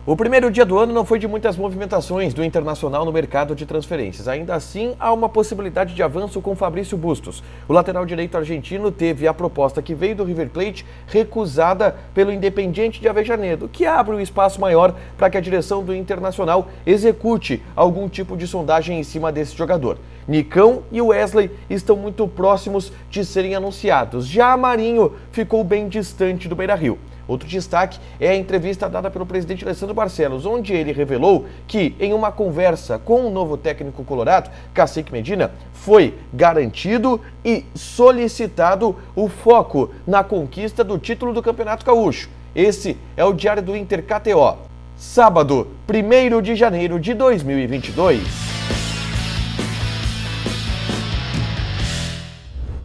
O primeiro dia do ano não foi de muitas movimentações do Internacional no mercado de transferências. Ainda assim, há uma possibilidade de avanço com Fabrício Bustos. O lateral direito argentino teve a proposta que veio do River Plate recusada pelo Independiente de Avejaneiro, o que abre um espaço maior para que a direção do Internacional execute algum tipo de sondagem em cima desse jogador. Nicão e Wesley estão muito próximos de serem anunciados. Já Marinho ficou bem distante do Beira-Rio. Outro destaque é a entrevista dada pelo presidente Alessandro Barcelos, onde ele revelou que, em uma conversa com o novo técnico colorado, Cacique Medina, foi garantido e solicitado o foco na conquista do título do Campeonato Gaúcho. Esse é o Diário do Inter KTO. Sábado, 1º de janeiro de 2022.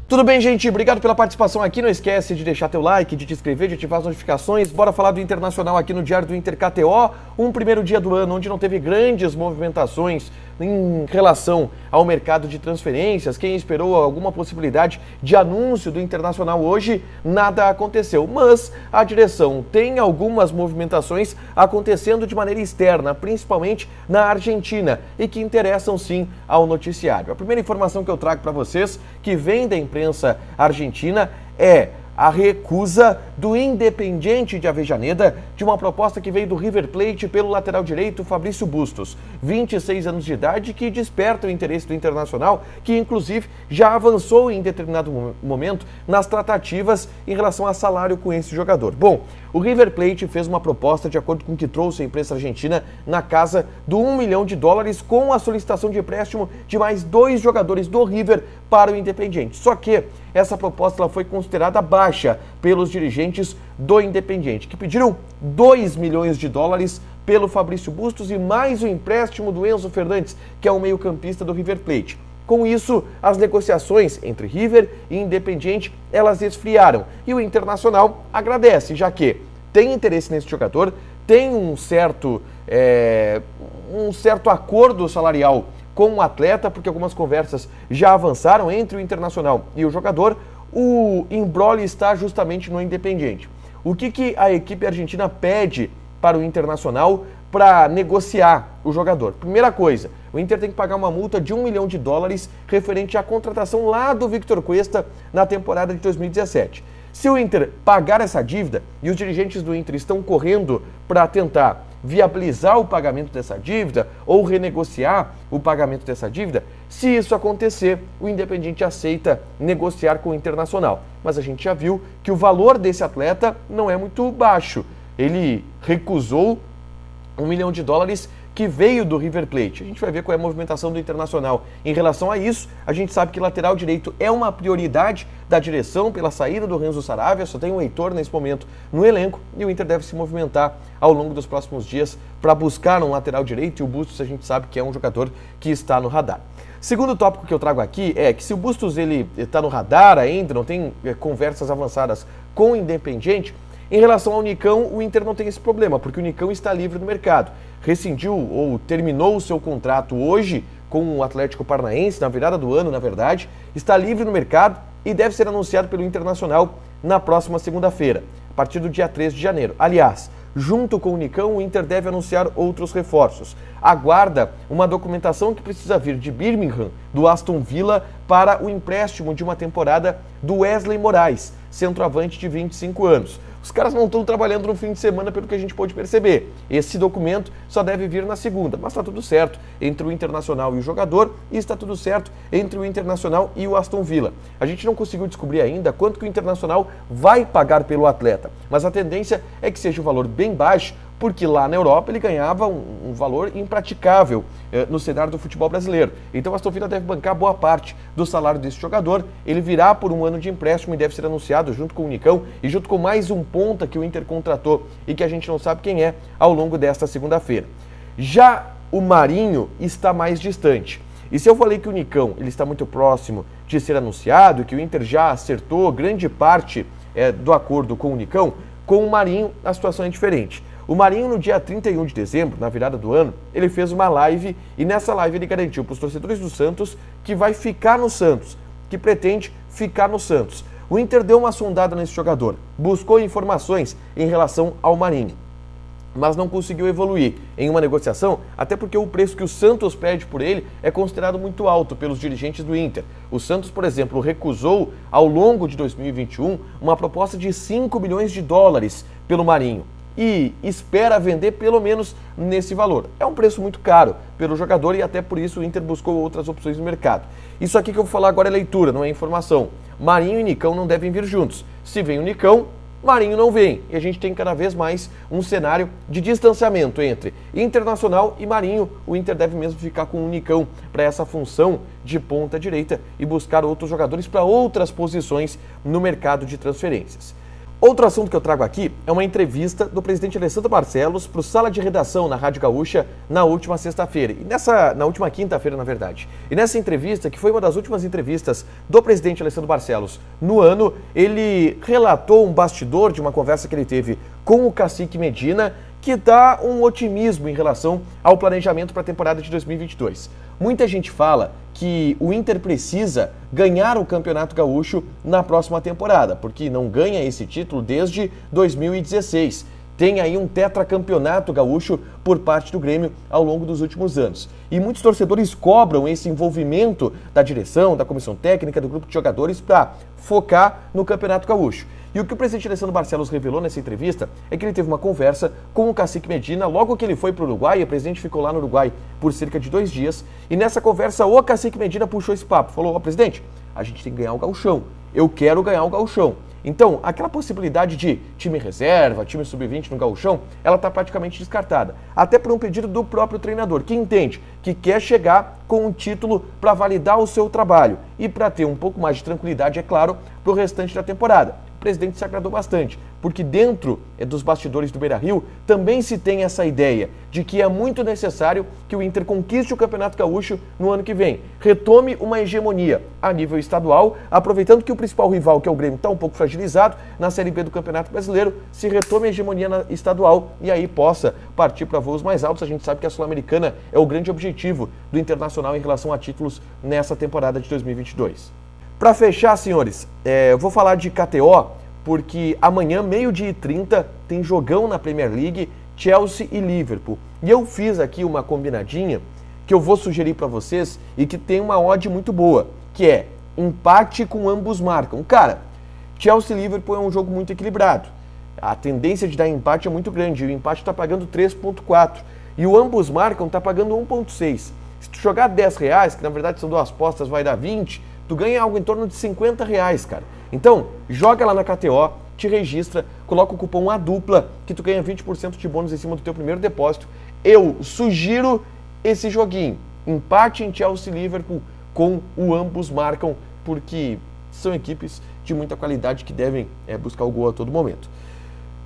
Tudo bem, gente? Obrigado pela participação aqui. Não esquece de deixar teu like, de te inscrever, de ativar as notificações. Bora falar do Internacional aqui no Diário do Inter KTO. Um primeiro dia do ano onde não teve grandes movimentações em relação ao mercado de transferências. Quem esperou alguma possibilidade de anúncio do Internacional hoje, nada aconteceu. Mas a direção tem algumas movimentações acontecendo de maneira externa, principalmente na Argentina, e que interessam sim ao noticiário. A primeira informação que eu trago para vocês, que vem da imprensa argentina, é a recusa do Independiente de Avejaneda de uma proposta que veio do River Plate pelo lateral direito Fabrício Bustos, 26 anos de idade, que desperta o interesse do Internacional, que inclusive já avançou em determinado momento nas tratativas em relação a salário com esse jogador. Bom, o River Plate fez uma proposta, de acordo com o que trouxe a imprensa argentina, na casa do US$1 milhão, com a solicitação de empréstimo de mais 2 jogadores do River para o Independiente. Só que essa proposta ela foi considerada baixa pelos dirigentes do Independiente, que pediram US$2 milhões pelo Fabrício Bustos e mais o empréstimo do Enzo Fernandes, que é o meio-campista do River Plate. Com isso, as negociações entre River e Independiente, elas esfriaram. E o Internacional agradece, já que tem interesse nesse jogador, tem um certo acordo salarial com o atleta, porque algumas conversas já avançaram entre o Internacional e o jogador. O imbróglio está justamente no Independiente. O que a equipe argentina pede para o Internacional para negociar o jogador? Primeira coisa, o Inter tem que pagar uma multa de US$1 milhão referente à contratação lá do Victor Cuesta na temporada de 2017. Se o Inter pagar essa dívida, e os dirigentes do Inter estão correndo para tentar viabilizar o pagamento dessa dívida ou renegociar o pagamento dessa dívida, se isso acontecer, o Independiente aceita negociar com o Internacional. Mas a gente já viu que o valor desse atleta não é muito baixo. Ele recusou US$1 milhão que veio do River Plate. A gente vai ver qual é a movimentação do Internacional. Em relação a isso, a gente sabe que lateral direito é uma prioridade da direção pela saída do Renzo Saravia, só tem o Heitor nesse momento no elenco, e o Inter deve se movimentar ao longo dos próximos dias para buscar um lateral direito, e o Bustos a gente sabe que é um jogador que está no radar. Segundo tópico que eu trago aqui é que se o Bustos ele está no radar ainda, não tem conversas avançadas com o Independiente, em relação ao Nicão, o Inter não tem esse problema, porque o Nicão está livre no mercado. Rescindiu ou terminou o seu contrato hoje com o Atlético Paranaense, na virada do ano, na verdade, está livre no mercado e deve ser anunciado pelo Internacional na próxima segunda-feira, a partir do dia 3 de janeiro. Aliás, junto com o Nicão, o Inter deve anunciar outros reforços. Aguarda uma documentação que precisa vir de Birmingham, do Aston Villa, para o empréstimo de uma temporada do Wesley Moraes, centroavante de 25 anos. Os caras não estão trabalhando no fim de semana, pelo que a gente pôde perceber. Esse documento só deve vir na segunda, mas está tudo certo entre o Internacional e o jogador, e está tudo certo entre o Internacional e o Aston Villa. A gente não conseguiu descobrir ainda quanto que o Internacional vai pagar pelo atleta, mas a tendência é que seja um valor bem baixo, porque lá na Europa ele ganhava um valor impraticável no cenário do futebol brasileiro. Então a Aston Villa deve bancar boa parte do salário desse jogador. Ele virá por um ano de empréstimo e deve ser anunciado junto com o Nicão e junto com mais um ponta que o Inter contratou e que a gente não sabe quem é ao longo desta segunda-feira. Já o Marinho está mais distante. E se eu falei que o Nicão ele está muito próximo de ser anunciado, que o Inter já acertou grande parte do acordo com o Nicão, com o Marinho a situação é diferente. O Marinho, no dia 31 de dezembro, na virada do ano, ele fez uma live e nessa live ele garantiu para os torcedores do Santos que vai ficar no Santos, que pretende ficar no Santos. O Inter deu uma sondada nesse jogador, buscou informações em relação ao Marinho. mas não conseguiu evoluir em uma negociação, até porque o preço que o Santos pede por ele é considerado muito alto pelos dirigentes do Inter. O Santos, por exemplo, recusou ao longo de 2021 uma proposta de 5 milhões de dólares pelo Marinho e espera vender pelo menos nesse valor. É um preço muito caro pelo jogador e até por isso o Inter buscou outras opções no mercado. Isso aqui que eu vou falar agora é leitura, não é informação. Marinho e Nicão não devem vir juntos. Se vem o Nicão, Marinho não vem, e a gente tem cada vez mais um cenário de distanciamento entre Internacional e Marinho. O Inter deve mesmo ficar com o Nicão para essa função de ponta direita e buscar outros jogadores para outras posições no mercado de transferências. Outro assunto que eu trago aqui é uma entrevista do presidente Alessandro Barcelos para o Sala de Redação na Rádio Gaúcha na última sexta-feira, na última quinta-feira, na verdade. E nessa entrevista, que foi uma das últimas entrevistas do presidente Alessandro Barcelos no ano, ele relatou um bastidor de uma conversa que ele teve com o Cacique Medina, que dá um otimismo em relação ao planejamento para a temporada de 2022. Muita gente fala que o Inter precisa ganhar o Campeonato Gaúcho na próxima temporada, porque não ganha esse título desde 2016. Tem aí um tetracampeonato gaúcho por parte do Grêmio ao longo dos últimos anos. E muitos torcedores cobram esse envolvimento da direção, da comissão técnica, do grupo de jogadores para focar no Campeonato Gaúcho. E o que o presidente Alessandro Barcelos revelou nessa entrevista é que ele teve uma conversa com o Cacique Medina logo que ele foi para o Uruguai, e o presidente ficou lá no Uruguai por cerca de 2 dias, e nessa conversa o Cacique Medina puxou esse papo, falou: presidente, a gente tem que ganhar o gauchão, eu quero ganhar o gauchão. Então, aquela possibilidade de time reserva, time sub-20 no gauchão, ela está praticamente descartada. Até por um pedido do próprio treinador, que entende que quer chegar com um título para validar o seu trabalho e para ter um pouco mais de tranquilidade, é claro, para o restante da temporada. O presidente se agradou bastante, porque dentro dos bastidores do Beira-Rio também se tem essa ideia de que é muito necessário que o Inter conquiste o Campeonato Gaúcho no ano que vem, retome uma hegemonia a nível estadual, aproveitando que o principal rival, que é o Grêmio, está um pouco fragilizado na Série B do Campeonato Brasileiro, se retome a hegemonia estadual e aí possa partir para voos mais altos. A gente sabe que a Sul-Americana é o grande objetivo do Internacional em relação a títulos nessa temporada de 2022. Para fechar, senhores, eu vou falar de KTO, porque amanhã, 12h30, tem jogão na Premier League, Chelsea e Liverpool. E eu fiz aqui uma combinadinha que eu vou sugerir para vocês e que tem uma odd muito boa, que é empate com ambos marcam. Cara, Chelsea e Liverpool é um jogo muito equilibrado. A tendência de dar empate é muito grande, o empate está pagando 3,4 e o ambos marcam está pagando 1,6. Se tu jogar R$10, que na verdade são 2 apostas, vai dar 20, tu ganha algo em torno de R$50, cara. Então, joga lá na KTO, te registra, coloca o cupom ADUPLA, que tu ganha 20% de bônus em cima do teu primeiro depósito. Eu sugiro esse joguinho, empate em Chelsea e Liverpool com o ambos marcam, porque são equipes de muita qualidade que devem buscar o gol a todo momento.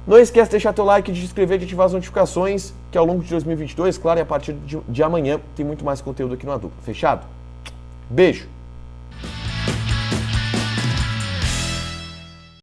Não esquece de deixar teu like, de se inscrever, de ativar as notificações, que ao longo de 2022, claro, e a partir de amanhã, tem muito mais conteúdo aqui no ADUPLA. Fechado? Beijo!